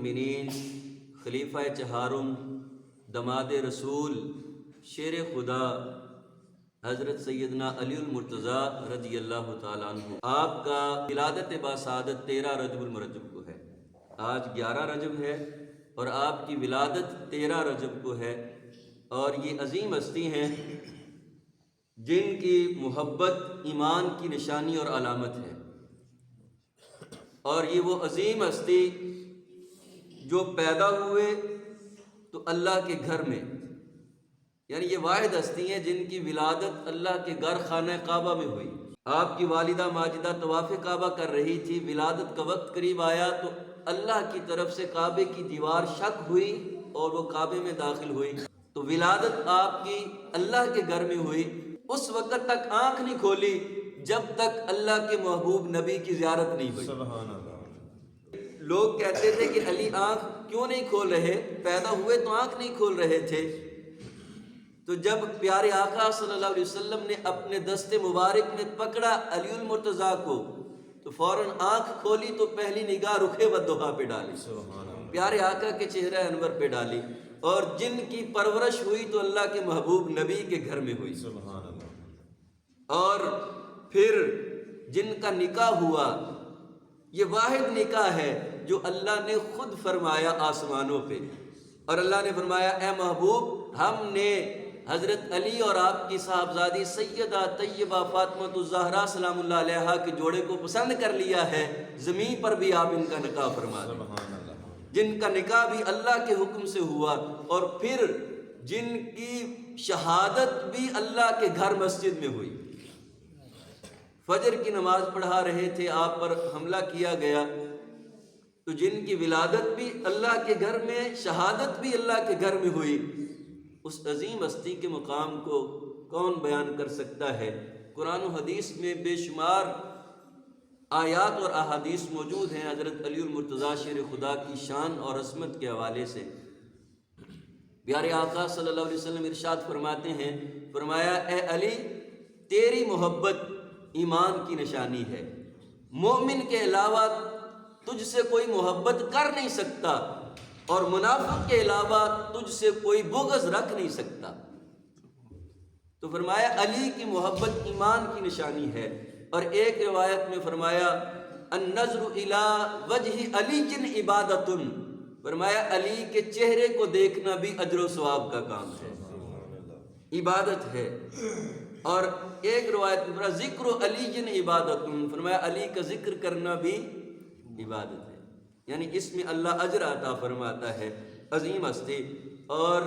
المؤمنین، خلیفہ چہارم، دماد رسول، شیر خدا حضرت سیدنا علی المرتضیٰ رضی اللہ تعالیٰ عنہ، آپ کا ولادت باسعادت 13 رجب المرجب کو ہے۔ آج 11 رجب ہے اور آپ کی ولادت 13 رجب کو ہے، اور یہ عظیم ہستی ہیں جن کی محبت ایمان کی نشانی اور علامت ہے، اور یہ وہ عظیم ہستی جو پیدا ہوئے تو اللہ کے گھر میں، یعنی یہ واحد ہستی ہیں جن کی ولادت اللہ کے گھر خانہ کعبہ میں ہوئی۔ آپ کی والدہ ماجدہ طواف کعبہ کر رہی تھی، ولادت کا وقت قریب آیا تو اللہ کی طرف سے کعبے کی دیوار شق ہوئی اور وہ کعبے میں داخل ہوئی، تو ولادت آپ کی اللہ کے گھر میں ہوئی۔ اس وقت تک آنکھ نہیں کھولی جب تک اللہ کے محبوب نبی کی زیارت نہیں ہوئی۔ سبحان اللہ۔ لوگ کہتے تھے کہ علی آنکھ کیوں نہیں کھول رہے، پیدا ہوئے تو آنکھ نہیں کھول رہے تھے، تو جب پیارے آقا صلی اللہ علیہ وسلم نے اپنے دست مبارک میں پکڑا علی المرتضیٰ کو تو فوراً آنکھ کھولی تو پہلی نگاہ رخ والضحیٰ پہ ڈالی، پیارے آقا کے چہرہ انور پہ ڈالی، اور جن کی پرورش ہوئی تو اللہ کے محبوب نبی کے گھر میں ہوئی، سبحان اللہ۔ اور پھر جن کا نکاح ہوا، یہ واحد نکاح ہے جو اللہ نے خود فرمایا آسمانوں پہ، اور اللہ نے فرمایا اے محبوب ہم نے حضرت علی اور آپ کی صاحبزادی سیدہ طیبہ فاطمۃ الزہرا سلام اللہ علیہا کے جوڑے کو پسند کر لیا ہے، زمین پر بھی آپ ان کا نکاح فرما دیں، سبحان اللہ۔ جن کا نکاح بھی اللہ کے حکم سے ہوا، اور پھر جن کی شہادت بھی اللہ کے گھر مسجد میں ہوئی۔ فجر کی نماز پڑھا رہے تھے، آپ پر حملہ کیا گیا، تو جن کی ولادت بھی اللہ کے گھر میں، شہادت بھی اللہ کے گھر میں ہوئی، اس عظیم ہستی کے مقام کو کون بیان کر سکتا ہے؟ قرآن و حدیث میں بے شمار آیات اور احادیث موجود ہیں حضرت علی المرتضیٰ شیر خدا کی شان اور عظمت کے حوالے سے۔ پیارے آقا صلی اللہ علیہ وسلم ارشاد فرماتے ہیں، فرمایا اے علی تیری محبت ایمان کی نشانی ہے، مومن کے علاوہ تجھ سے کوئی محبت کر نہیں سکتا، اور منافق کے علاوہ تجھ سے کوئی بغض رکھ نہیں سکتا۔ تو فرمایا علی کی محبت ایمان کی نشانی ہے، اور ایک روایت میں فرمایا النظر الی وجہ علی عبادت، فرمایا علی کے چہرے کو دیکھنا بھی اجر و ثواب کا کام ہے، عبادت ہے۔ اور ایک روایت میں فرمایا ذکر علی عبادت، فرمایا علی کا ذکر کرنا بھی عبادت ہے، یعنی اس میں اللہ اجر عطا فرماتا ہے۔ عظیم ہستی، اور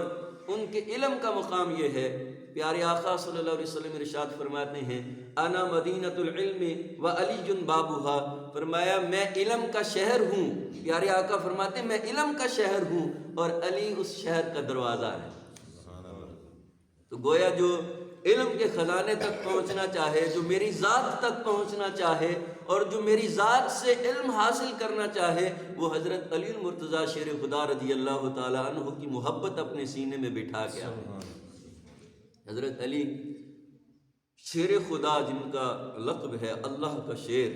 ان کے علم کا مقام یہ ہے، پیارے آقا صلی اللہ علیہ وسلم ارشاد فرماتے ہیں انا مدینۃ العلم و علی بابھا، فرمایا میں علم کا شہر ہوں، پیارے آقا فرماتے ہیں میں علم کا شہر ہوں اور علی اس شہر کا دروازہ ہے۔ تو گویا جو علم کے خزانے تک پہنچنا چاہے، جو میری ذات تک پہنچنا چاہے، اور جو میری ذات سے علم حاصل کرنا چاہے، وہ حضرت علی المرتضیٰ شیر خدا رضی اللہ تعالیٰ عنہ کی محبت اپنے سینے میں بٹھا گیا۔ حضرت علی شیر خدا جن کا لقب ہے اللہ کا شیر،